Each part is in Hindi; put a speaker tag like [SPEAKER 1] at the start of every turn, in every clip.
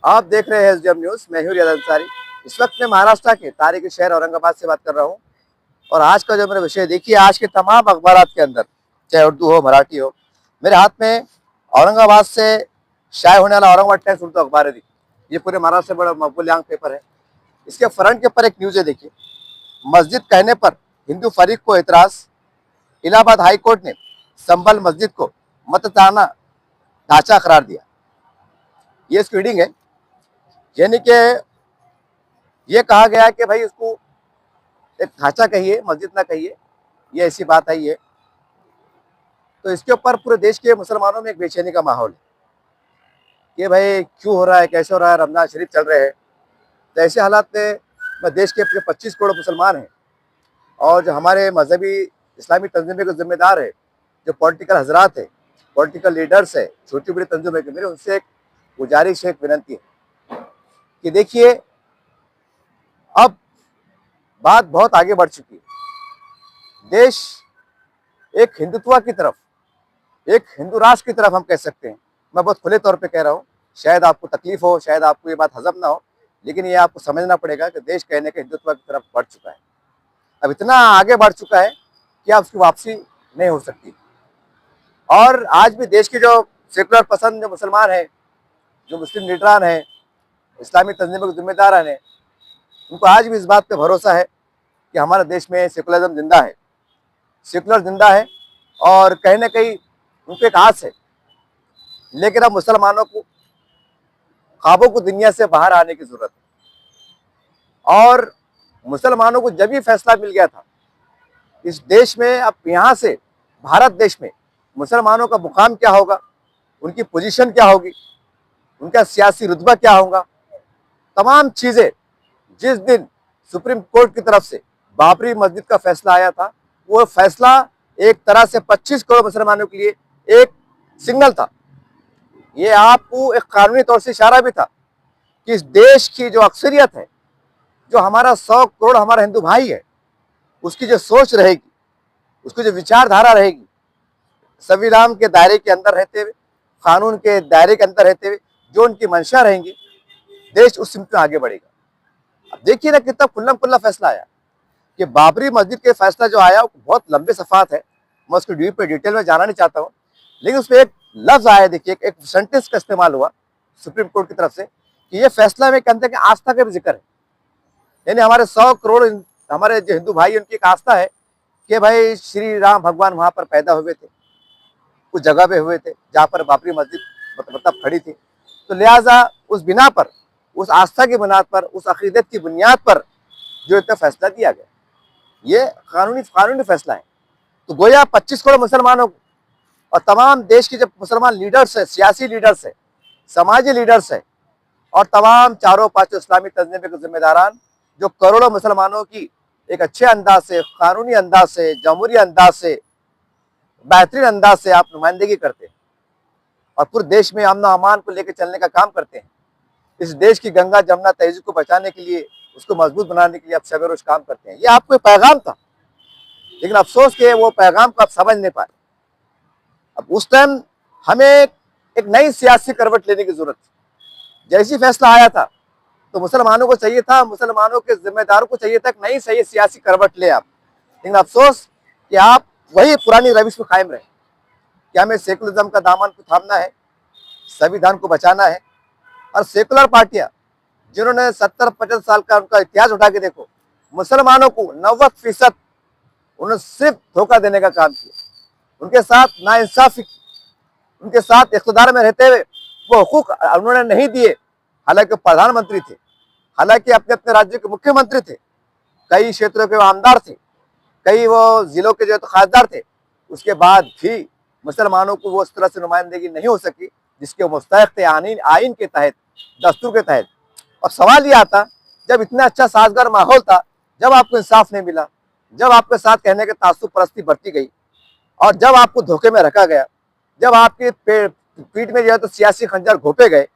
[SPEAKER 1] आप देख रहे हैं एसडीएम न्यूज। मैं हूं रियाज अंसारी। इस वक्त मैं महाराष्ट्र के तारीखी शहर औरंगाबाद से बात कर रहा हूं। और आज का जो मेरा विषय देखिए, आज के तमाम अखबार के अंदर, चाहे उर्दू हो मराठी हो, मेरे हाथ में औरंगाबाद से शाये होने वाला औरंगाबाद टाइम्स उर्दू अखबार है। देखिए, ये पूरे महाराष्ट्र में बड़ा मकबूल आंक पेपर है। इसके फ्रंट के ऊपर एक न्यूज है। देखिए, मस्जिद कहने पर हिंदू फरीक को एतराज। इलाहाबाद हाई कोर्ट ने संभल मस्जिद को मतदाना ढांचा करार दिया। ये इसकी रीडिंग है। यानी कि ये कहा गया है कि भाई उसको एक ढांचा कहिए, मस्जिद ना कहिए, ये ऐसी बात है। ये तो इसके ऊपर पूरे देश के मुसलमानों में एक बेचैनी का माहौल है कि भाई क्यों हो रहा है, कैसे हो रहा है। रमजान शरीफ चल रहे हैं, तो ऐसे हालात में देश के 25 करोड़ मुसलमान हैं और जो हमारे मजहबी इस्लामी तंजीमें के जिम्मेदार है, जो पॉलिटिकल हजरात है, पॉलिटिकल लीडर्स है, छोटी बड़ी तंजीमें के, मेरे उनसे एक गुजारिश है, एक विनंती है कि देखिए, अब बात बहुत आगे बढ़ चुकी है। देश एक हिंदुत्व की तरफ, एक हिंदू राष्ट्र की तरफ हम कह सकते हैं। मैं बहुत खुले तौर पे कह रहा हूँ। शायद आपको तकलीफ हो, शायद आपको ये बात हजम ना हो, लेकिन ये आपको समझना पड़ेगा कि देश कहने के हिंदुत्व की तरफ बढ़ चुका है। अब इतना आगे बढ़ चुका है कि अब उसकी वापसी नहीं हो सकती। और आज भी देश के जो सेकुलर पसंद जो मुसलमान हैं, जो मुस्लिम लीडरान हैं, इस्लामी तंजीमों के जिम्मेदार हैं, उनको आज भी इस बात पे भरोसा है कि हमारे देश में सेकुलरिज्म जिंदा है, सेकुलर जिंदा है। और कहीं ना कहीं उनको एक आस है। लेकिन अब मुसलमानों को ख्वाबों को दुनिया से बाहर आने की जरूरत है। और मुसलमानों को जब भी फैसला मिल गया था इस देश में, अब यहाँ से भारत देश में मुसलमानों का मुकाम क्या होगा, उनकी पोजीशन क्या होगी, उनका सियासी रुतबा क्या होगा, तमाम चीजें जिस दिन सुप्रीम कोर्ट की तरफ से बाबरी मस्जिद का फैसला आया था, वो फैसला एक तरह से 25 करोड़ मुसलमानों के लिए एक सिग्नल था। ये आपको एक कानूनी तौर से इशारा भी था कि इस देश की जो अक्सरियत है, जो हमारा 100 करोड़ हमारा हिंदू भाई है, उसकी जो सोच रहेगी, उसकी जो विचारधारा रहेगी, संविधान के दायरे के अंदर रहते हुए, कानून के दायरे के अंदर रहते हुए जो उनकी मंशा रहेंगी, देश उस सिमत में आगे बढ़ेगा। अब देखिए ना, कितना खुल्लम खुल्ला फैसला आया कि बाबरी मस्जिद के फैसला जो आया वो बहुत लंबे सफात है। मैं उसको डिटेल में जाना नहीं चाहता हूँ, लेकिन उसमें एक लफ्ज आया, देखिए, एक सेंटेंस का इस्तेमाल हुआ सुप्रीम कोर्ट की तरफ से कि ये फैसला में कहते हैं कि आस्था का भी जिक्र है। यानी हमारे 100 करोड़ हमारे जो हिंदू भाई, उनकी एक आस्था है कि भाई श्री राम भगवान वहां पर पैदा हुए थे, उस जगह पे हुए थे जहाँ पर बाबरी मस्जिद मतलब खड़ी थी। तो लिहाजा उस बिना पर, उस आस्था की बुनियाद पर, उस अकीदत की बुनियाद पर जो इतना फैसला दिया गया, ये कानूनी फैसला है। तो गोया 25 करोड़ मुसलमानों को और तमाम देश के जो मुसलमान लीडर्स है, सियासी लीडर्स है, समाजी लीडर्स है, और तमाम चारों पांचों इस्लामी तंजीमें के जिम्मेदारान, जो करोड़ों मुसलमानों की एक अच्छे अंदाज से, कानूनी अंदाज से, जमहूरी अंदाज से, बेहतरीन अंदाज से आप नुमाइंदगी करते हैं और पूरे देश में अमन अमान को लेकर चलने का काम करते हैं। इस देश की गंगा जमुना तहजीब को बचाने के लिए, उसको मजबूत बनाने के लिए आप सवेर रोज काम करते हैं। ये आपको एक पैगाम था, लेकिन अफसोस के वो पैगाम को आप समझ नहीं पाए। अब उस टाइम हमें एक नई सियासी करवट लेने की जरूरत थी। जैसी फैसला आया था तो मुसलमानों को चाहिए था, मुसलमानों के जिम्मेदारों को चाहिए था कि नई सही सियासी करवट ले आप। लेकिन अफसोस कि आप वही पुरानी रविश में कायम रहे कि हमें सेकुलरिज्म का दामन को थामना है, संविधान को बचाना है। और सेकुलर पार्टियां जिन्होंने 70-50 साल का उनका इतिहास उठा के देखो, मुसलमानों को 90% उन्होंने सिर्फ धोखा देने का काम किया, उनके साथ नाइंसाफी की, उनके साथ इख्तिदार में रहते हुए वो हुकूक उन्होंने नहीं दिए। हालांकि प्रधानमंत्री थे, हालांकि अपने अपने राज्य के मुख्यमंत्री थे, कई क्षेत्रों के वो आमदार थे, कई वो जिलों के जो खासदार थे, उसके बाद भी मुसलमानों को वो उस तरह से नुमाइंदगी नहीं हो सकी जिसके वो मुस्तहिक थे आइन के तहत, दस्तूर के तहत। और सवाल ये आता, जब इतना अच्छा साजगार माहौल था, जब आपको इंसाफ नहीं मिला, जब आपके साथ कहने के तासुब परस्ती बढ़ती गई, और जब आपको धोखे में रखा गया, जब आपकी पीठ में जो है तो सियासी खंजर घोंपे गए,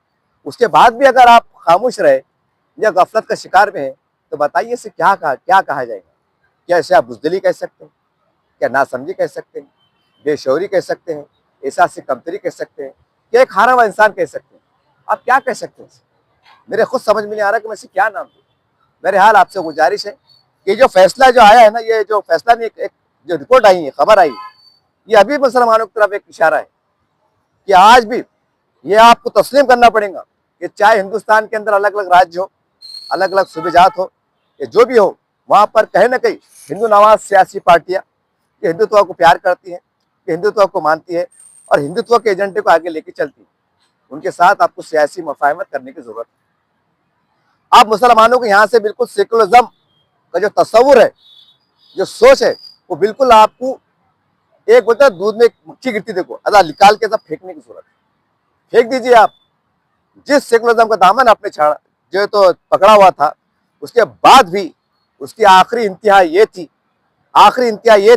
[SPEAKER 1] उसके बाद भी अगर आप खामोश रहे या गफलत का शिकार में है, तो बताइए इसे क्या कहा जाएगा? क्या इसे आप बुजदिली कह सकते हैं? क्या नासमझी कह सकते हैं? बेशौरी कह सकते हैं? एहसास से कमतरी कह सकते हैं? क्या एक हारा हुआ इंसान कह सकते हैं? आप क्या कह सकते हैं? मेरे खुद समझ में नहीं आ रहा कि मैं इसे क्या नाम दूं। मेरे हाल आपसे गुजारिश है कि जो फैसला जो आया है ना, ये जो फैसला नहीं, एक जो रिपोर्ट आई है, खबर आई है, ये अभी मुसलमानों की तरफ एक इशारा है कि आज भी ये आपको तस्लीम करना पड़ेगा कि चाहे हिंदुस्तान के अंदर अलग अलग राज्य हो, अलग अलग सूबेजात हो, या जो भी हो, वहां पर कहीं ना कहीं हिंदू नवाज सियासी पार्टियां कि हिंदुत्व को प्यार करती हैं, कि हिंदुत्व को मानती है और हिंदुत्व के एजेंडे को आगे लेके चलती है, उनके साथ आपको सियासी मुफाहमत करने की जरूरत है। आप मुसलमानों को यहाँ से बिल्कुल सेकुलरिज्म का जो तस्वुर है, जो सोच है, वो बिल्कुल आपको एक बोलता है दूध में एक मक्खी गिरती देखो, अदा निकाल के सब फेंकने की जरूरत है। फेंक दीजिए आप। जिस सेकुलरिज्म का दामन आपने छाड़ा, जो तो पकड़ा हुआ था, उसके बाद भी उसकी आखिरी इंतहा ये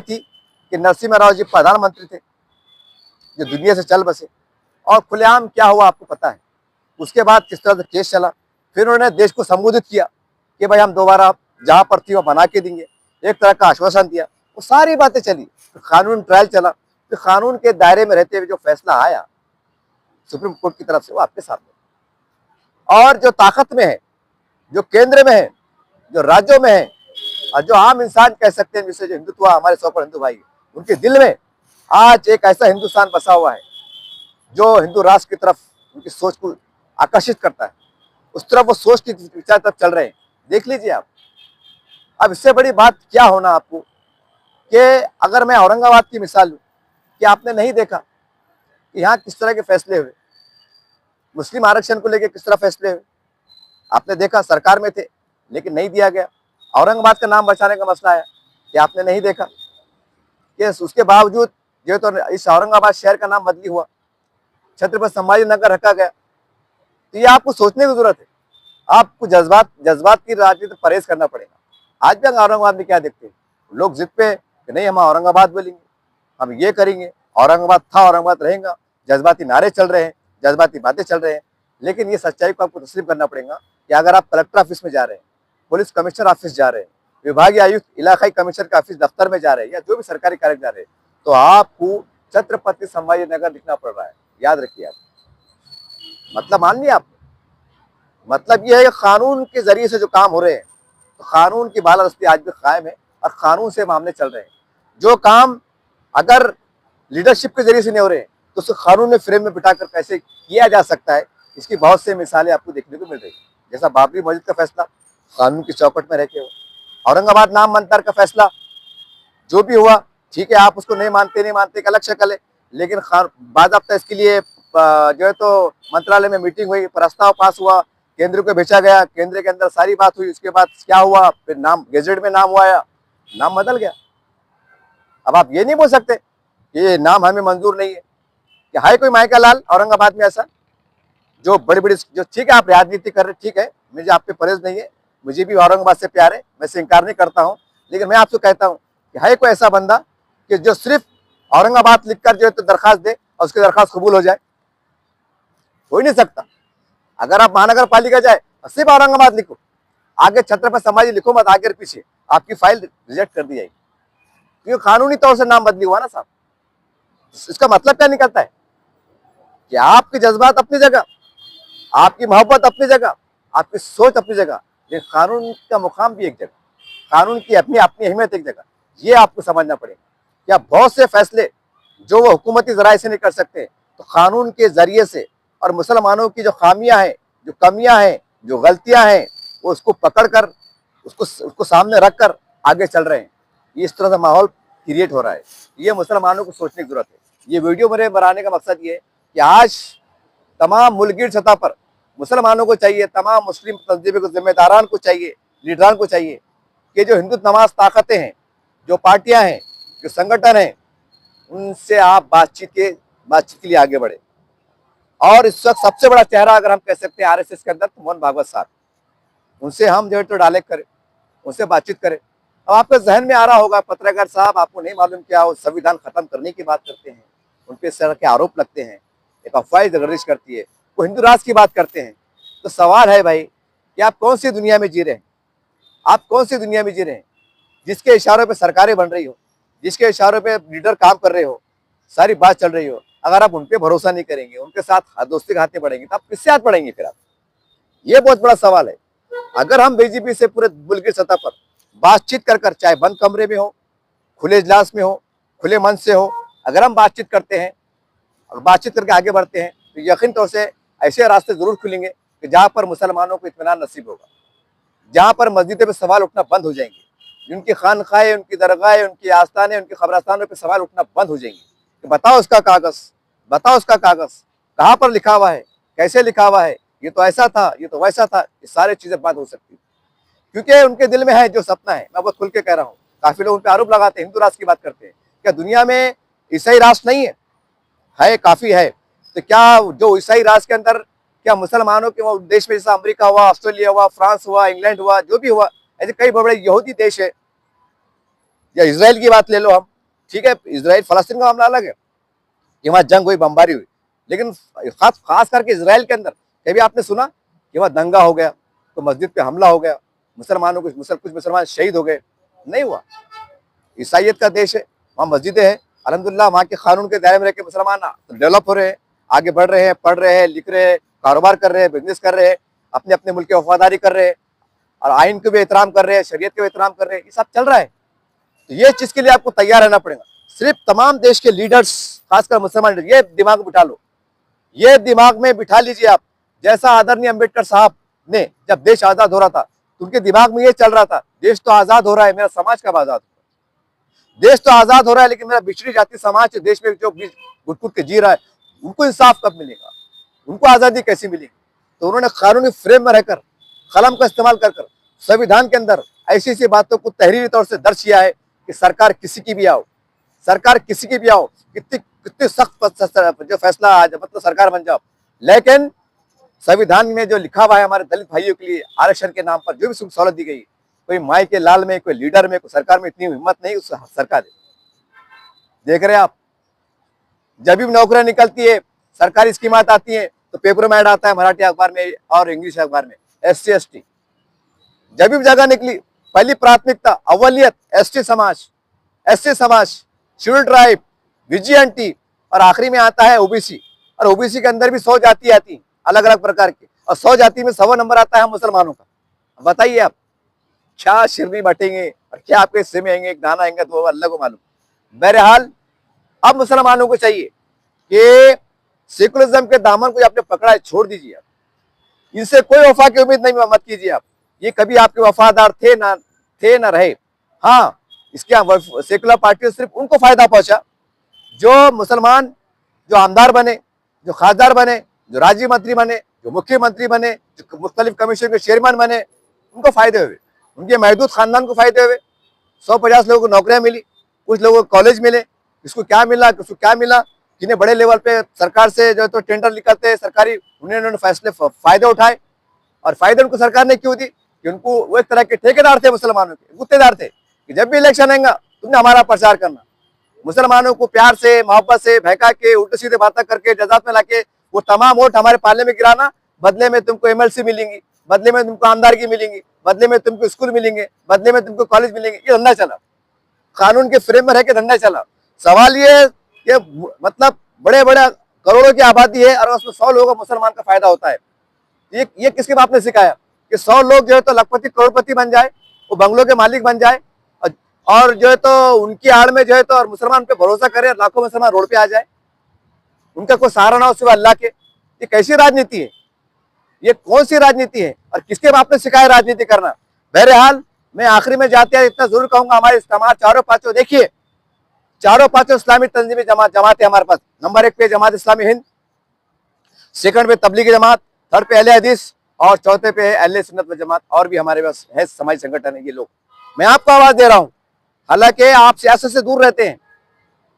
[SPEAKER 1] थी कि नरसिम्हा राव जी प्रधानमंत्री थे जो दुनिया से चल बसे, और खुलेआम क्या हुआ आपको पता है। उसके बाद किस तरह से केस चला, फिर उन्होंने देश को संबोधित किया कि भाई हम दोबारा जहां पर थी वो बना के देंगे, एक तरह का आश्वासन दिया, वो सारी बातें चली, फिर कानून ट्रायल चला, फिर कानून के दायरे में रहते हुए जो फैसला आया सुप्रीम कोर्ट की तरफ से, वो आपके सामने। और जो ताकत में है, जो केंद्र में है, जो राज्यों में है, और जो आम इंसान कह सकते हैं, जिससे जो हिंदुत्व हमारे सौ हिंदू भाई, उनके दिल में आज एक ऐसा हिंदुस्तान बसा हुआ है जो हिंदू राष्ट्र की तरफ उनकी सोच को आकर्षित करता है, उस तरफ वो सोच की विचार तरफ चल रहे हैं। देख लीजिए आप। अब इससे बड़ी बात क्या होना आपको कि अगर मैं औरंगाबाद की मिसाल लूं, कि आपने नहीं देखा कि यहाँ किस तरह के फैसले हुए, मुस्लिम आरक्षण को लेकर किस तरह फैसले हुए। आपने देखा सरकार में थे लेकिन नहीं दिया गया, औरंगाबाद का नाम बचाने का मसला आया कि आपने नहीं देखा कि उसके बावजूद जो तो इस औरंगाबाद शहर का नाम बदली हुआ, छत्रपति संभाजी नगर रखा गया। तो ये आपको सोचने की जरूरत है। आपको जज्बात की राजनीति परहेज करना पड़ेगा। आज भी हम औरंगाबाद में क्या देखते हैं, लोग जिद पे कि नहीं हम औरंगाबाद बोलेंगे, हम ये करेंगे, औरंगाबाद था औरंगाबाद रहेगा, जज्बाती नारे चल रहे हैं, जज्बाती बातें चल रहे हैं। लेकिन ये सच्चाई को आपको तस्लीम करना पड़ेगा कि अगर आप कलेक्टर ऑफिस में जा रहे हैं, पुलिस कमिश्नर ऑफिस जा रहे हैं, विभागीय आयुक्त इलाकाई कमिश्नर के ऑफिस दफ्तर में जा रहे हैं, या जो भी सरकारी कार्य जा रहे हैं, तो आपको छत्रपति संभाजी नगर लिखना पड़ रहा है। याद रखिए आप। मतलब मान लिया आप। मतलब यह है कि कानून के जरिए से जो काम हो रहे हैं, तो कानून की बालादस्ती आज भी कायम है और कानून से मामले चल रहे हैं। जो काम अगर लीडरशिप के जरिए से नहीं हो रहे हैं, तो उसे कानून में फ्रेम में बिठाकर कैसे किया जा सकता है, इसकी बहुत से मिसालें आपको देखने को मिल रही है। जैसा बाबरी मस्जिद का फैसला कानून की चौकट में रह के हो, औरंगाबाद नाम मंतर का फैसला जो भी हुआ, ठीक है, आप उसको नहीं मानते एक अलग शक्ल है, लेकिन बाज़ाब्ता इसके लिए जो है तो मंत्रालय में मीटिंग हुई, प्रस्ताव पास हुआ, केंद्र को भेजा गया, केंद्र के अंदर सारी बात हुई, उसके बाद क्या हुआ, फिर नाम गेजेट में नाम हुआ, नाम बदल गया। अब आप ये नहीं बोल सकते ये नाम हमें मंजूर नहीं है। कि है कोई मायका लाल औरंगाबाद में ऐसा जो बड़ी बड़ी, जो ठीक है आप राजनीति कर रहे, ठीक है, मुझे आप पे परहेज नहीं है, मुझे भी औरंगाबाद से प्यार है, मैं से इनकार नहीं करता हूँ, लेकिन मैं आपसे कहता हूँ कि है कोई ऐसा बंदा कि जो सिर्फ औरंगाबाद लिखकर जो है तो दरखास्त दे और उसकी दरखास्त कबूल हो जाए? हो ही नहीं सकता। अगर आप महानगर पालिका जाए सिर्फ औरंगाबाद लिखो, आगे छत्रपति संभाजी लिखो मत, आगे पीछे, आपकी फाइल रिजेक्ट कर दी जाएगी, क्योंकि कानूनी तौर से नाम बदली हुआ ना साहब। इसका मतलब क्या निकलता है कि आपके जज्बात अपनी जगह, आपकी मोहब्बत अपनी जगह, आपकी सोच अपनी जगह, लेकिन कानून का मुकाम भी एक जगह, कानून की अपनी अपनी अहमियत एक जगह। ये आपको समझना पड़ेगा। क्या बहुत से फैसले जो वो हुकूमती जराये से नहीं कर सकते, तो कानून के जरिए से, और मुसलमानों की जो खामियां हैं, जो कमियां हैं, जो गलतियां हैं, वो उसको पकड़ कर उसको सामने रख कर आगे चल रहे हैं। ये इस तरह का माहौल क्रिएट हो रहा है। ये मुसलमानों को सोचने की जरूरत है। ये वीडियो मेरे बनाने का मकसद ये है कि आज तमाम मुल्की सतह पर मुसलमानों को चाहिए, तमाम मुस्लिम तंजीमों को, जिम्मेदारान को चाहिए, लीडरान को चाहिए कि जो हिंदू नवाज ताकतें हैं, जो पार्टियां हैं, जो संगठन हैं, उनसे आप बातचीत के लिए आगे बढ़े। और इस वक्त सबसे बड़ा चेहरा अगर हम कह सकते हैं आरएसएस के अंदर, तो मोहन भागवत साहब, उनसे हम जो है तो डायलेक्ट करें, उनसे बातचीत करें। अब आपके जहन में आ रहा होगा पत्रकार साहब आपको नहीं मालूम क्या वो संविधान खत्म करने की बात करते हैं, उन पे इस तरह के आरोप लगते हैं, एक अफवाह गर्दिश करती है, वो हिंदू राष्ट्र की बात करते हैं। तो सवाल है भाई कि आप कौन सी दुनिया में जी रहे हैं? आप कौन सी दुनिया में जी रहे हैं जिसके इशारों पे सरकारें बन रही हो, जिसके इशारों पे लीडर काम कर रहे हो, सारी बात चल रही हो, अगर आप उन पे भरोसा नहीं करेंगे, उनके साथ दोस्ती के हाथ में बढ़ेंगे, तो आप किससे हाथ बढ़ेंगे? फिर आप ये बहुत बड़ा सवाल है। अगर हम बीजेपी से पूरे मुल्क की सतह पर बातचीत कर चाहे बंद कमरे में हो, खुले इजलास में हो, खुले मन से हो, अगर हम बातचीत करते हैं और बातचीत करके आगे बढ़ते हैं तो यकीन तौर से ऐसे रास्ते जरूर खुलेंगे कि जहाँ पर मुसलमानों को इत्मीनान नसीब होगा, जहाँ पर मस्जिदों पे सवाल उठना बंद हो जाएंगे, उनकी खानखाएं, उनकी दरगाहें, उनकी आस्थानें, उनकी खबरस्तानों पे सवाल उठना बंद हो जाएंगे कि बताओ उसका कागज, बताओ उसका कागज कहाँ पर लिखा हुआ है, कैसे लिखा हुआ है, ये तो ऐसा था, ये तो वैसा था। ये सारी चीजें बंद हो सकती है क्योंकि उनके दिल में है जो सपना है। मैं बहुत खुल के कह रहा हूँ। काफी लोग उन पर आरोप लगाते हैं, हिंदू राष्ट्र की बात करते हैं। क्या दुनिया में ईसाई राष्ट्र नहीं है? है, काफी है। तो क्या जो ईसाई राष्ट्र के अंदर क्या मुसलमानों के वो देश में, जैसा अमेरिका हुआ, ऑस्ट्रेलिया हुआ, फ्रांस हुआ, इंग्लैंड हुआ, जो भी हुआ, ऐसे कई बड़े बड़े यहूदी देश है, या इसराइल की बात ले लो हम, ठीक है, इसराइल फलस्तीन का मामला अलग है कि वहां जंग हुई, बमबारी हुई, लेकिन खास करके इसराइल के अंदर कभी आपने सुना कि वहां दंगा हो गया, तो मस्जिद पे हमला हो गया, मुसलमानों कुछ मुसलमान शहीद हो गए? नहीं हुआ। ईसाइयत का देश है, वहाँ मस्जिदें हैं, अल्हम्दुलिल्लाह वहाँ के कानून के दायरे में रह के मुसलमान डेवलप हो रहे हैं, आगे बढ़ रहे हैं, पढ़ रहे हैं, लिख रहे हैं, कारोबार कर रहे हैं, बिजनेस कर रहे हैं, अपने अपने मुल्क की वफादारी कर रहे हैं, और आइन को भी एहतराम कर रहे हैं, शरीयत को भी एहतराम कर रहे हैं। ये सब चल रहा है। तो ये चीज के लिए आपको तैयार रहना पड़ेगा। सिर्फ तमाम देश के लीडर्स, खासकर मुसलमान लीडर, ये दिमाग में बिठा लो, ये दिमाग में बिठा लीजिए आप। जैसा आदरणीय अम्बेडकर साहब ने जब देश आजाद हो रहा था तो उनके दिमाग में ये चल रहा था, देश तो आजाद हो रहा है, मेरा समाज कब आजाद होगा? देश तो आजाद हो रहा है लेकिन मेरा पिछड़ी जाति समाज देश में जो घुट घुट के जी रहा है, उनको इंसाफ कब मिलेगा, उनको आजादी कैसी मिलेगी? तो उन्होंने कानूनी फ्रेम में रहकर, कलम का इस्तेमाल कर संविधान के अंदर ऐसी ऐसी बातों को तहरीरी तौर से दर्ज किया है कि सरकार किसी की भी आओ, सरकार किसी की भी आओ, कितनी सख्त जो फैसला आज मतलब सरकार बन जाओ, लेकिन संविधान में जो लिखा हुआ है हमारे दलित भाइयों के लिए आरक्षण के नाम पर जो भी सुख सहूलत दी गई, कोई माई के लाल में, कोई लीडर में, कोई सरकार में इतनी हिम्मत नहीं उस सरकार देख रहे हैं आप। जब भी नौकरियां निकलती है, सरकारी स्कीमात आती है तो पेपर में ऐड आता है, मराठी अखबार में और इंग्लिश अखबार में, SC ST। जब भी जगह निकली पहली प्राथमिकता अव्वलियत ST समाज, SC समाज, शेड्यूल ट्राइब, VGNT, और आखिरी में आता है OBC। और OBC के अंदर भी 100 जाति आती अलग अलग प्रकार की, और 100 जाति में 100 नंबर आता है मुसलमानों का। बताइए आप क्या शिरनी बटेंगे और क्या आपके हिस्से में आएंगे, एक दाना आएंगे तो वो अल्लाह को मालूम। बहरहाल अब मुसलमानों को चाहिए कि सेकुलरिज्म के दामन को आपने पकड़ा है, छोड़ दीजिए आप। इनसे कोई वफा की उम्मीद नहीं मत कीजिए आप। ये कभी आपके वफादार थे ना रहे। हाँ, इसके सेकुलर पार्टी सिर्फ उनको फायदा पहुंचा जो मुसलमान, जो आमदार बने, जो खासदार बने, जो राज्य मंत्री बने, जो मुख्यमंत्री बने, जो मुख्तलिफ कमीशन के चेयरमैन बने, उनको फायदे हुए, उनके महदूद खानदान को फायदे हुए। 150 लोगों को नौकरियां मिली, कुछ लोगों को कॉलेज मिले, इसको क्या मिला, किसको क्या मिला, जिन्हें बड़े लेवल पे सरकार से जो तो टेंडर निकलते हैं सरकारी, उन्होंने फैसले फायदे उठाए। और फायदे उनको सरकार ने क्यों दी? कि उनको वो एक तरह के ठेकेदार थे, मुसलमानों के गुत्तेदार थे कि जब भी इलेक्शन आएगा तुमने हमारा प्रचार करना। मुसलमानों को प्यार से, मोहब्बत से बहका के, उल्टे सीधे बातें करके, जजात में लाके वो तमाम वोट हमारे पाले में गिराना, बदले में तुमको MLC मिलेंगी, बदले में तुमको आमदारगी मिलेंगी, बदले में तुमको स्कूल मिलेंगे, बदले में तुमको कॉलेज मिलेंगे। ये धंधा चला, कानून के फ्रेम में रह के धंधा चला। सवाल ये मतलब बड़े बड़े करोड़ों की आबादी है और उसमें 100 लोगों को मुसलमान का फायदा होता है। ये किसके बाप ने सिखाया कि 100 लोग जो है तो लखपति करोड़पति बन जाए, वो बंगलों के मालिक बन जाए, और जो है तो उनकी आड़ में जो है तो और मुसलमान पे भरोसा करे, लाखों मुसलमान रोड पे आ जाए, उनका कोई सहारा ना हो सिवा अल्लाह के। ये कैसी राजनीति है? ये कौन सी राजनीति है? और किसके बाप ने सिखाया राजनीति करना? बहरहाल मैं आखिरी में जाते हैं इतना जरूर कहूंगा, हमारे इस्तेमाल चारों पांचों देखिए, चारों पांचों इस्लामी तंजीमी जमात है हमारे पास। नंबर 1 पे जमात इस्लामी हिंद, सेकंड पे तबलीगी जमात, थर्ड पे अहले हदीस, और चौथे पे है अहले सुन्नत व जमात। और भी हमारे पास है समाजी संगठन है। ये लोग, मैं आपको आवाज दे रहा हूँ, हालांकि आप सियासत से दूर रहते हैं,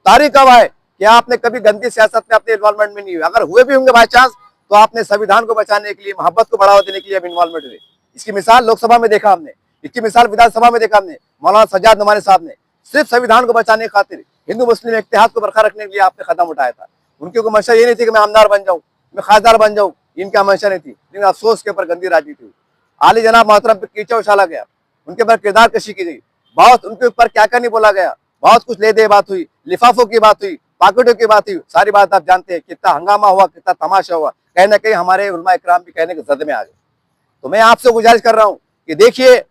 [SPEAKER 1] तारीख गवाह है कि आपने कभी गंदी सियासत में अपने इन्वॉल्वमेंट में नहीं हुए। अगर हुए भी होंगे बाई चांस तो आपने संविधान को बचाने के लिए, मोहब्बत को बढ़ावा देने के लिए इन्वॉल्वमेंट हुए। इसकी मिसाल लोकसभा में देखा हमने, इसकी मिसाल विधानसभा में देखा हमने। मौलाना सज्जाद नमानी साहब ने सिर्फ संविधान को बचाने की खातिर, हिंदू मुस्लिम इत्तेहाद को बरकरार रखने के लिए आपने कदम उठाया था। उनकी कोई मंशा ये नहीं थी कि मैं आमदार बन जाऊं, मैं खासदार बन जाऊं, इनकी मंशा नहीं थी। लेकिन अफसोस के ऊपर गंदी राजनीति हुई, आली जनाब मोहतरम पे कीचड़ उछाला गया, उनके ऊपर किरदार कशी की गई, बहुत उनके ऊपर क्या क्या नहीं बोला गया, बहुत कुछ ले दे बात हुई, लिफाफों की बात हुई, पॉकेटों की बात हुई, सारी बात आप जानते हैं। कितना हंगामा हुआ, कितना तमाशा हुआ, कहीं ना कहीं हमारे उलमा इकराम भी कहने के जद में आ गए। तो मैं आपसे गुजारिश कर रहा हूँ कि देखिए,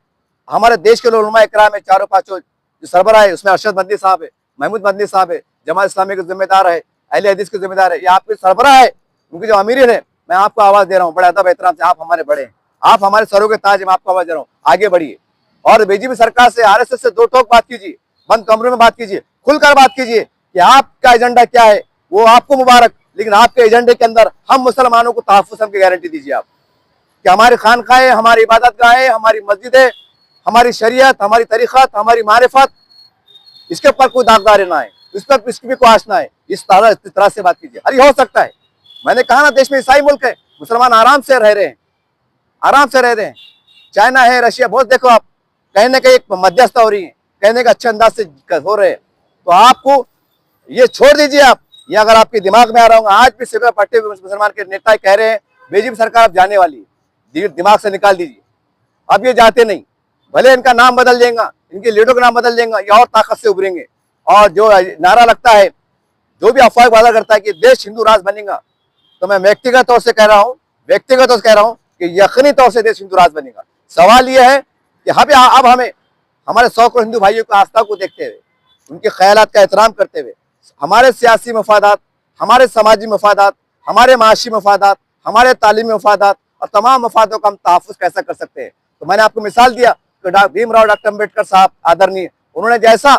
[SPEAKER 1] हमारे देश के उलमा इकराम है, चारों पांचों जो सरबराह है, उसमें अरशद मदनी साहब है, महमूद मदनी साहब है, जमात इस्लामी के जिम्मेदार है, अहले हदीस के जिम्मेदार है, ये आपके सरबराह है, उनकी जो अमीरीन है। मैं आपको आवाज दे रहा हूँ बड़े अदब एहतराम से, आप हमारे बड़े हैं, आप हमारे सरों के ताज हैं, मैं आपको आवाज दे रहा हूँ, आगे बढ़िए। और बीजेपी सरकार से, आरएसएस से दो टोक बात कीजिए, बंद कमरों में बात कीजिए, खुलकर बात कीजिए कि आपका एजेंडा क्या है। वो आपको मुबारक, लेकिन आपके एजेंडे के अंदर हम मुसलमानों को तहफ़्फ़ुज़ की गारंटी दीजिए आप, कि हमारी खानकाहें, हमारी इबादत गाहें, हमारी मस्जिदें, हमारी शरीयत, हमारी तरीक़त, हमारी मारिफत, इसके ऊपर कोई दागदारी ना है, इस पर इसकी भी कोई आश ना है। इस तरह से बात कीजिए। अरे हो सकता है, मैंने कहा ना, देश में ईसाई मुल्क है, मुसलमान आराम से रह रहे हैं, आराम से रह रहे हैं। चाइना है, रशिया, बहुत देखो आप, कहीं ना कहीं एक मध्यस्थता हो रही है, कहने का अच्छे अंदाज से हो रहे हैं। तो आपको ये छोड़ दीजिए आप, ये अगर आपके दिमाग में आ रहा होगा, आज भी सिविल पट्टे मुसलमान के नेता कह रहे हैं बीजेपी सरकार अब जाने वाली है, दिमाग से निकाल दीजिए, अब ये जाते नहीं। भले इनका नाम बदल देगा, इनके लीडरों का नाम बदल देगा, ये और ताकत से उभरेंगे। और जो नारा लगता है, जो भी अफवाह वादा करता है कि देश हिंदू राज बनेगा, तो मैं व्यक्तिगत तौर से कह रहा हूँ कि यकीनी तौर से देश हिंदू राज बनेगा। सवाल यह है कि अब हमें हमारे 100 करोड़ हिंदू भाइयों की आस्था को देखते हुए, उनके ख्यालात का एहतराम करते हुए, हमारे सियासी मफादात, हमारे समाजी मफादात, हमारे माशी मफादात, हमारे तालीमी मफादात और तमाम मफादों का हम तहफ़्फ़ुज़ कैसा कर सकते हैं। तो मैंने आपको मिसाल दिया कि भीमराव डॉक्टर अम्बेडकर साहब आदरणीय, उन्होंने जैसा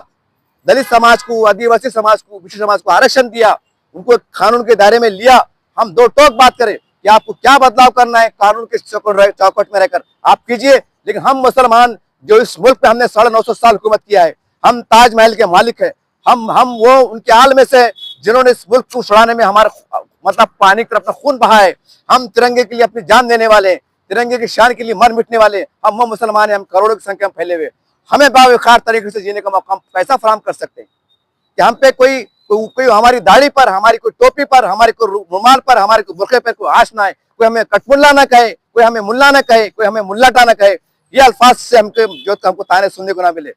[SPEAKER 1] दलित समाज को, आदिवासी समाज को, विशेष समाज को आरक्षण दिया, उनको कानून के दायरे में लिया। हम दो टोक बात करें कि आपको क्या बदलाव करना है, कानून के चौकट में रहकर आप कीजिए। लेकिन हम मुसलमान जो इस मुल्क पे हमने 950 साल हुकूमत किया है, हम ताजमहल के मालिक हैं, हम वो उनके आल में से जिन्होंने इस मुल्क को छुड़ाने में हमारा मतलब पानी की तरफ अपना खून बहा है। हम तिरंगे के लिए अपनी जान देने वाले, तिरंगे की शान के लिए मर मिटने वाले हम मुसलमान हैं। हम करोड़ों की संख्या में फैले हुए, हमें बावखार तरीके से जीने का मौका हम कैसा फराहम कर सकते हैं कि हम पे कोई हमारी दाढ़ी पर, हमारी कोई टोपी पर, हमारी कोई रुमाल पर, हमारे कोई बुरखे पर कोई आश ना है, कोई हमें कटमुल्ला ना कहे, कोई हमें मुल्ला ना कहे, कोई हमें मुल्लाटा ना कहे। ये अल्फाज से हमको ताने सुनने को ना मिले।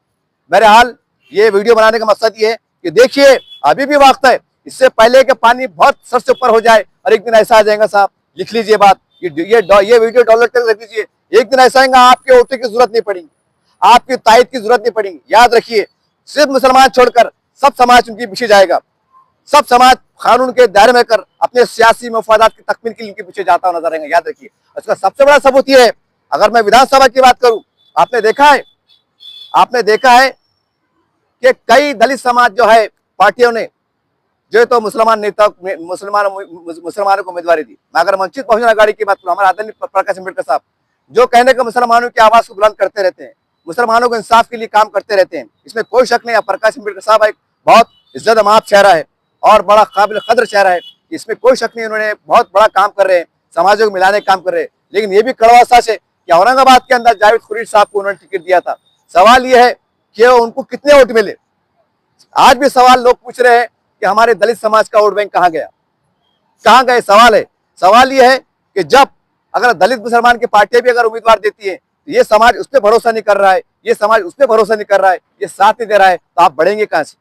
[SPEAKER 1] बहरहाल ये वीडियो बनाने का मकसद ये है कि देखिए, अभी भी वक्त है, इससे पहले कि पानी बहुत सर से ऊपर हो जाए और एक दिन ऐसा आ जाएगा, साहब लिख लीजिए बात, ये वीडियो डाउनलोड करके रख लीजिए। एक दिन ऐसा आएगा, आपके वोटों की जरूरत नहीं पड़ेगी, आपकी तायद की जरूरत नहीं पड़ेगी। याद रखिए, सिर्फ मुसलमान छोड़कर सब समाज उनके पीछे जाएगा, सब समाज कानून के दायरे में कर अपने सियासी मफादात की तकमील के लिए इनके पीछे जाता हुआ नजर आएगा। याद रखिए, इसका सबसे बड़ा सबूत यह है, अगर मैं विधानसभा की बात करूं, आपने देखा है कि कई दलित समाज जो है पार्टियों ने जो तो मुसलमानों को उम्मीदवारी दी। मैं अगर वंचित बहुजन आघाड़ी की बात करूं, हमारे आदरणीय प्रकाश अम्बेडकर साहब जो कहने का मुसलमानों की आवाज को बुलंद करते रहते हैं, मुसलमानों को इंसाफ के लिए काम करते रहते हैं, इसमें कोई शक नहीं है। प्रकाश अम्बेडकर साहब एक बहुत इज्जत माब चेहरा है और बड़ा काबिल कदर चेहरा है, इसमें कोई शक नहीं, उन्होंने बहुत बड़ा काम कर रहे हैं, समाजों को मिलाने का काम कर रहे हैं। लेकिन ये भी कड़वा सच है कि औरंगाबाद के अंदर जावेद खुरीद साहब को उन्होंने टिकट दिया था। सवाल यह है कि उनको कितने वोट मिले। आज भी सवाल लोग पूछ रहे हैं कि हमारे दलित समाज का वोट बैंक कहाँ गया, कहाँ गए। सवाल यह है कि जब अगर दलित मुसलमान की पार्टियां भी अगर उम्मीदवार देती है, तो ये समाज उस पर भरोसा नहीं कर रहा है, ये समाज उस पर भरोसा नहीं कर रहा है, ये साथ नहीं दे रहा है, तो आप बढ़ेंगे कहां से।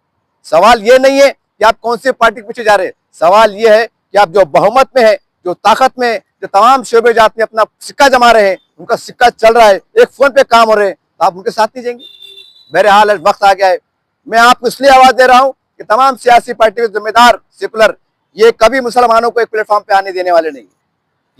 [SPEAKER 1] सवाल ये नहीं है कि आप कौन से पार्टी के पीछे जा रहे हैं, सवाल ये है कि आप जो बहुमत में है, जो ताकत में है, जो तमाम शोबे जात में अपना सिक्का जमा रहे हैं, उनका सिक्का चल रहा है, एक फोन पे काम हो रहे हैं, तो आप उनके साथ नहीं जाएंगे। बहरहाल वक्त आ गया है, मैं आपको इसलिए आवाज दे रहा हूं कि तमाम सियासी पार्टी के जिम्मेदार सेकुलर ये कभी मुसलमानों को एक प्लेटफॉर्म पे आने देने वाले नहीं।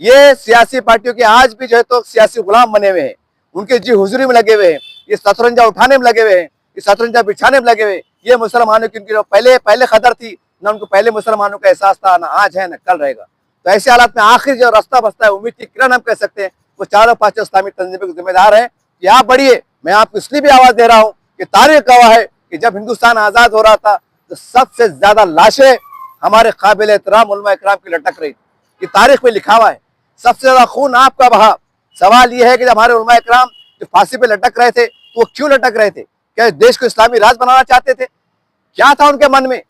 [SPEAKER 1] ये सियासी पार्टियों के आज भी जो है तो सियासी गुलाम बने हुए हैं, उनके जी हुजूरी में लगे हुए हैं, ये शतरंजा उठाने में लगे हुए हैं, ये शतरंजा बिछाने में लगे हुए हैं। ये मुसलमानों की उनकी पहले खतर थी ना, उनको पहले मुसलमानों का एहसास था, ना आज है ना कल रहेगा। तो ऐसे हालात में आखिर जो रास्ता बसता है, उम्मीद की किरण हम कह सकते हैं, वो चारों पांचों इस्लामी तंजीमों के जिम्मेदार है कि आप बढ़िए। मैं आपको इसलिए भी आवाज दे रहा हूँ कि तारीख गवाह है कि जब हिंदुस्तान आजाद हो रहा था तो सबसे ज्यादा लाशें हमारे काबिल एहतराम उलमा इकराम की लटक रही थी, कि तारीख में लिखा हुआ है। सबसे ज्यादा खून आपका बहा। सवाल यह है कि जब हमारे उलमा इकराम जो फांसी पे लटक रहे थे, तो वो क्यों लटक रहे थे? क्या देश को इस्लामी राज बनाना चाहते थे? क्या था उनके मन में,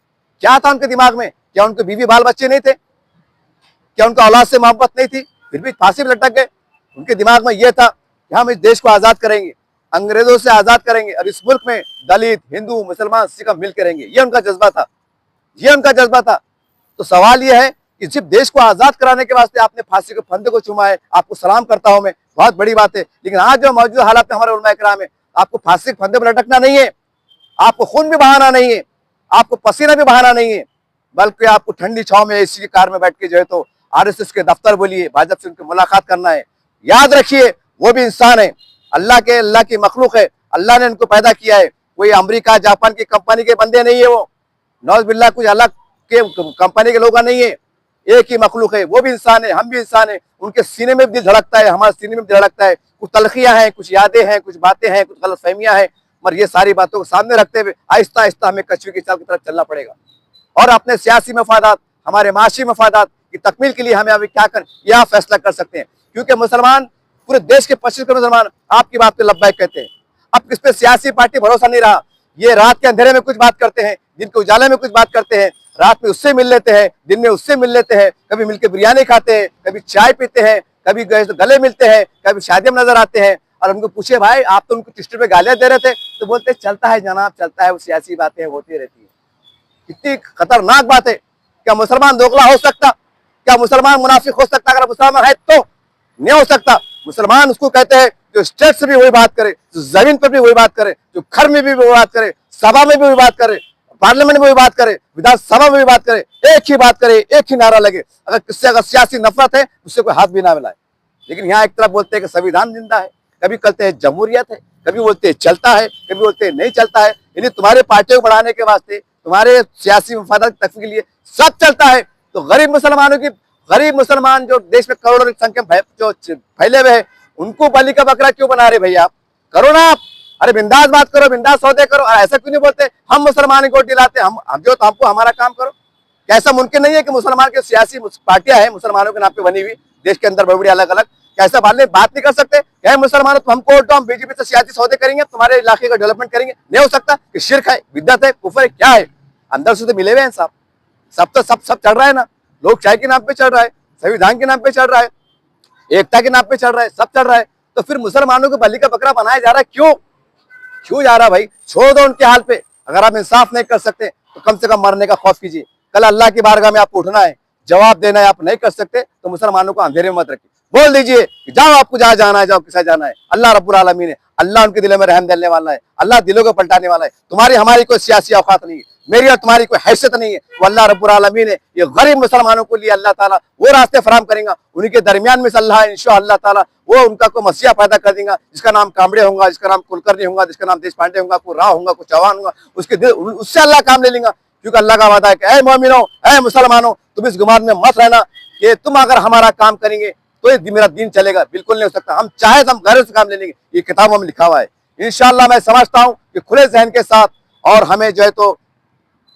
[SPEAKER 1] क्या था उनके दिमाग में? क्या उनके बीवी बाल बच्चे नहीं थे? क्या उनका औलाद से मोहब्बत नहीं थी? फिर भी फांसी पे लटक गए। उनके दिमाग में यह था कि हम इस देश को आजाद करेंगे, अंग्रेजों से आजाद करेंगे और इस मुल्क में दलित, हिंदू, मुसलमान, सिख मिल के रहेंगे। ये उनका जज्बा था, ये उनका जज्बा था। तो सवाल यह है कि सिर्फ देश को आजाद कराने के वास्ते आपने फांसी के फंदे को चूमा है। आपको सलाम करता हूं मैं, बहुत बड़ी बात है। लेकिन आज जो मौजूदा हालात में हमारे उलमा इकराम है, आपको फांसी के फंदे पर लटकना नहीं है, आपको खून भी बहाना नहीं है, आपको पसीना भी बहाना नहीं है, बल्कि आपको ठंडी छाव में एसी की कार में बैठ के जो है तो आरएसएस के दफ्तर बोलिए, भाजपा से उनकी मुलाकात करना है। याद रखिए वो भी इंसान है, अल्लाह की मखलूक है, अल्लाह ने उनको पैदा किया है, कोई अमेरिका जापान की कंपनी के बंदे नहीं है वो, नौज बिल्ला कुछ अलग के कंपनी के लोग नहीं है, एक ही मखलूक है, वो भी इंसान है, हम भी इंसान है। उनके सीने में भी दिल धड़कता है, हमारे सीने में भी धड़कता है, कुछ तलखियां हैं, कुछ यादें हैं, कुछ बातें हैं, कुछ गलतफहमियां हैं, मगर ये सारी बातों को सामने रखते हुए आहिस्ता आहिस्ता हमें कछुए की चाल की तरफ चलना पड़ेगा और अपने सियासी मफादात, हमारे माशी मफादात की तकमील के लिए हमें अभी क्या कर यह फैसला कर सकते हैं। क्योंकि मुसलमान, पूरे देश के 25 करोड़ मुसलमान आपकी बात पे लब्बैक कहते हैं। अब किस पे सियासी पार्टी भरोसा नहीं रहा, ये रात के अंधेरे में कुछ बात करते हैं, दिन के उजाले में कुछ बात करते हैं, रात में उससे मिल लेते हैं, दिन में उससे मिल लेते हैं, कभी मिलकर बिरयानी खाते हैं, कभी चाय पीते हैं, कभी गले मिलते हैं, कभी शादी में नजर आते हैं। और उनको पूछे भाई आप तो उनको टिस्टर पे गालियां दे रहे थे, तो बोलते चलता है जनाब, चलता है, वो सियासी बातें होती रहती है। कितनी खतरनाक बात है। क्या मुसलमान दोगला हो सकता? क्या मुसलमान मुनाफिक हो सकता? अगर मुसलमान है तो नहीं हो सकता। मुसलमान उसको कहते हैं जो स्टेट से भी वही बात करे, जो जमीन पर भी वही बात करे, जो घर में भी वही बात करे, सभा में भी वही बात करे, पार्लियामेंट में वही बात करे, विधानसभा में भी बात करे, एक ही बात करे, एक ही नारा लगे। अगर किससे अगर सियासी नफरत है उससे कोई हाथ भी ना मिलाए। लेकिन यहाँ एक तरफ बोलते हैं कि संविधान जिंदा है, कभी कहते हैं जमहूरियत है, कभी बोलते हैं चलता है, कभी बोलते हैं नहीं चलता है। यानी तुम्हारे पार्टियों को बढ़ाने के वास्ते, तुम्हारे सियासी मफादात की तकमील के लिए सब चलता है। तो गरीब मुसलमान जो देश में करोड़ों की संख्या जो फैले हुए हैं, उनको बलि का बकरा क्यों बना रहे भैया? आप करो ना, आप अरे बिंदास बात करो, बिंदास सौदे करो। और ऐसा क्यों नहीं बोलते हम मुसलमान को दिलाते, हम जो तो हमको हमारा काम करो। कैसा मुमकिन नहीं है कि मुसलमान के सियासी पार्टियां हैं मुसलमानों के नाम पे बनी हुई देश के अंदर बड़ी अलग अलग, कैसा बात नहीं कर सकते? क्या मुसलमान तो हमको वोट दो, हम बीजेपी से सियासी सौदे करेंगे, तुम्हारे इलाके का डेवलपमेंट करेंगे? नहीं हो सकता। कि शिर्क है, बिद्दत है, कुफर है, क्या है? अंदर से तो मिले हुए हैं साहब, सब चल रहा है ना। लोग चाय के नाम पे चल रहा है, संविधान के नाम पे चल रहा है, एकता के नाम पे चल रहा है, सब चल रहा है। तो फिर मुसलमानों को बलि का बकरा बनाया जा रहा है, क्यों जा रहा है भाई? छोड़ दो उनके हाल पे। अगर आप इंसाफ नहीं कर सकते तो कम से कम मरने का खौफ कीजिए। कल अल्लाह की बारगाह में आपको उठना है, जवाब देना है। आप नहीं कर सकते तो मुसलमानों को अंधेरे में मत रखिए, बोल दीजिए कि जाओ, आपको जहाँ जाना है जाओ, किसा जाना है। अल्लाह रब्बुल आलमीन है, अल्लाह उनके दिलों में रहम देने वाला है, अल्लाह दिलों को पलटाने वाला है। तुम्हारी हमारी कोई सियासी औकात नहीं है, मेरी और तुम्हारी कोई हैसियत नहीं है। वो अल्लाह रब्बुल आलमीन है, ये गरीब मुसलमानों को लिए अल्लाह ताला वो रास्ते फराम करेगा, उन्हीं के दरमियान में अल्लाह इंशाअल्लाह ताला वो उनका कोई मसीहा पैदा कर देगा, जिसका नाम कामड़े होगा, जिसका नाम कुलकर्णी होगा, जिसका नाम देश पांडे होगा, कोई राव होगा, कोई चौहान होगा, उसके दिल उससे अल्लाह काम ले लेगा। क्योंकि अल्लाह का वादा है कि ऐ मोमिनो, ऐ मुसलमानों, तुम इस गुमान में मत रहना कि तुम अगर हमारा काम करेंगे तो ये मेरा दीन चलेगा। बिल्कुल नहीं हो सकता। हम चाहे तो हम घर से काम ले लेंगे, ये किताबों में लिखा हुआ है। इंशाअल्लाह मैं समझता हूँ कि खुले जहन के साथ, और हमें जो है तो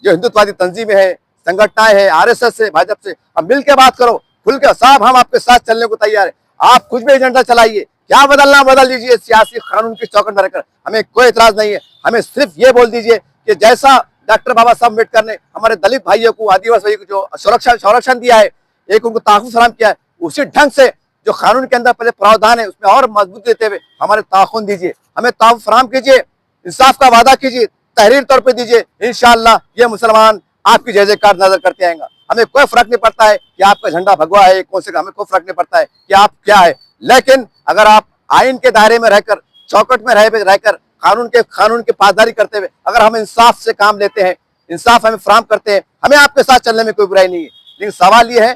[SPEAKER 1] जो हिंदुत्ववादी तंजीमें है, संगठनाएं हैं, आरएसएस से, भाजपा से, अब मिल के बात करो खुल के। साहब हम आपके साथ चलने को तैयार है, आप कुछ भी एजेंडा चलाइए, क्या बदलना बदल दीजिए, सियासी कानून की चौकट में रहकर, हमें कोई एतराज नहीं है। हमें सिर्फ ये बोल दीजिए कि जैसा डॉक्टर बाबा साहब अम्बेडकर ने हमारे दलित भाइयों को, आदिवासी भाइयों को जो संरक्षण दिया है, एक उनको तहफ़्फ़ुज़ फराहम किया है, उसी ढंग से जो कानून के अंदर पहले प्रावधान है उसमें और मजबूत देते हुए हमारे ताउन दीजिए, हमें तहफ़्फ़ुज़ फराहम कीजिए, इंसाफ का वादा कीजिए, तहरीर तौर पे दीजिए। इंशाअल्लाह ये मुसलमान आपकी जय जयकार नजर करते आएगा। हमें कोई फर्क नहीं पड़ता है कि आपका झंडा भगवा है कौन से का, हमें कोई फर्क नहीं पड़ता है कि आप क्या है। लेकिन अगर आप आइन के दायरे में रहकर, चौकट में रहकर कानून के पासदारी करते हुए अगर हम इंसाफ से काम लेते हैं, इंसाफ हमें फराहम करते हैं, हमें आपके साथ चलने में कोई बुराई नहीं है। लेकिन सवाल ये है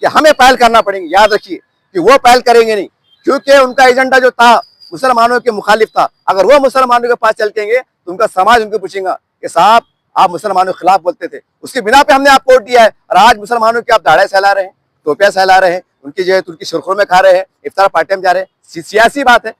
[SPEAKER 1] कि हमें पहल करना पड़ेगी। याद रखिए कि वो पहल करेंगे नहीं, क्योंकि उनका एजेंडा जो था मुसलमानों के मुखालिफ था। अगर वो मुसलमानों के पास चलकेंगे तो उनका समाज उनको पूछेगा कि साहब आप मुसलमानों के खिलाफ बोलते थे, उसकी बिना पे हमने आपको वोट दिया है, और आज मुसलमानों की आप दाढ़े सहला रहे हैं, टोपियां सहला रहे हैं, उनकी जो है उनकी सुर्खियों में खा रहे हैं, इफ्तार पार्टी में जा रहे हैं। सियासी बात है,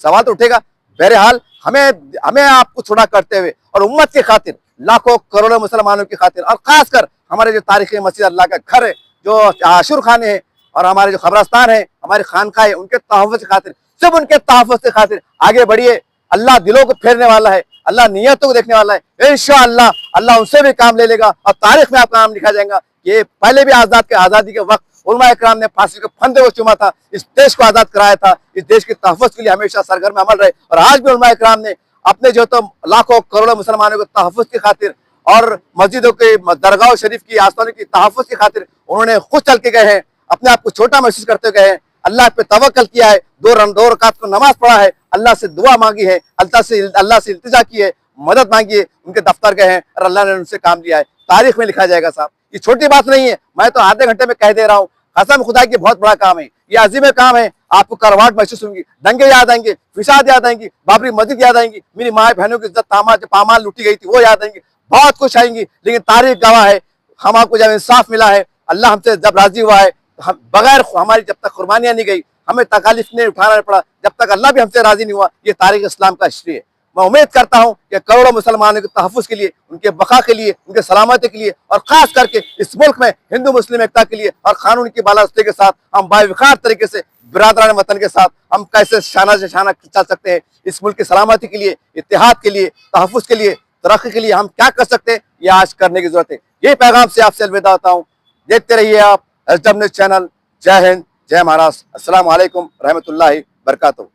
[SPEAKER 1] सवाल तो उठेगा। बहरहाल हमें आपको छुड़ा करते हुए और उम्मत की खातिर, लाखों करोड़ों मुसलमानों की खातिर, और खासकर हमारे जो तारीखी मस्जिद अल्लाह का घर है, जो आशुर खाने हैं, और हमारे जो खबरस्तान है, हमारे खानका है, उनके तहफ़्फ़ुज़ की खातिर, सब उनके तहफ़्फ़ुज़ की खातिर आगे बढ़िए। अल्लाह दिलों को फेरने वाला है, अल्लाह नियतों को देखने वाला है। इंशाअल्लाह अल्लाह उनसे भी काम ले लेगा और तारीख में आपका नाम लिखा जाएगा। ये पहले भी आज़ादी के वक्त उलमा इकराम ने फांसी के फंदे को चुमा था, इस देश को आज़ाद कराया था, इस देश के तहफ़्फ़ुज़ के लिए हमेशा सरगर्म अमल रहे। और आज भी उलमा इकराम ने अपने जो तो लाखों करोड़ों मुसलमानों के तहफ़्फ़ुज़ की खातिर और मस्जिदों के, दरगाह शरीफ की, आस्थानों की तहफ़्फ़ुज़ की खातिर उन्होंने खुद चल के गए हैं, अपने आप को छोटा महसूस करते गए हैं। अल्लाह पे तवक्कल किया है, दो रकात को नमाज पढ़ा है, अल्लाह से दुआ मांगी है, अल्लाह से इल्तिजा की है, मदद मांगी है, उनके दफ्तर गए हैं और अल्लाह ने उनसे काम लिया है। तारीख में लिखा जाएगा साहब, ये छोटी बात नहीं है। मैं तो आधे घंटे में कह दे रहा हूँ, कसम खुदा की बहुत बड़ा काम है, ये अजीम काम है। आपको करवाट महसूस होंगी, दंगे याद आएंगे, फिसाद याद आएंगी, बाबरी मस्जिद याद आएंगी, मेरी माँ बहनों की इज्जत पामाल लूटी गई थी वो याद आएंगी, बहुत कुछ आएंगी। लेकिन तारीख गवाह है, हम आपको जब इंसाफ मिला है, अल्लाह हमसे जब राजी हुआ है, हम बगैर हमारी जब तक कुर्बानियां नहीं गई, हमें तकालीफ नहीं उठाना पड़ा, जब तक अल्लाह भी हमसे राजी नहीं हुआ। ये तारीख इस्लाम का हिस्ट्री है। मैं उम्मीद करता हूं कि करोड़ों मुसलमानों के तहफ़्फ़ुज़ के लिए, उनके बका के लिए, उनके सलामती के लिए और खास करके इस मुल्क में हिंदू मुस्लिम एकता के लिए और कानून की बालादस्ती के साथ हम बावकार तरीके से बिरादरान वतन के साथ हम कैसे शाना से शाना चल सकते हैं, इस मुल्क की सलामती के लिए, इत्तेहाद के लिए, तहफ़्फ़ुज़ के लिए, तरक्की के लिए हम क्या कर सकते हैं, ये आज करने की जरूरत है। ये पैगाम से आपसे अलविदा होता हूँ। देखते रहिए आप एसडब्ल्यू न्यूज़ चैनल। जय हिंद, जय महाराष्ट्र। अस्सलाम वालेकुम रहमतुल्लाहि बरकातहू।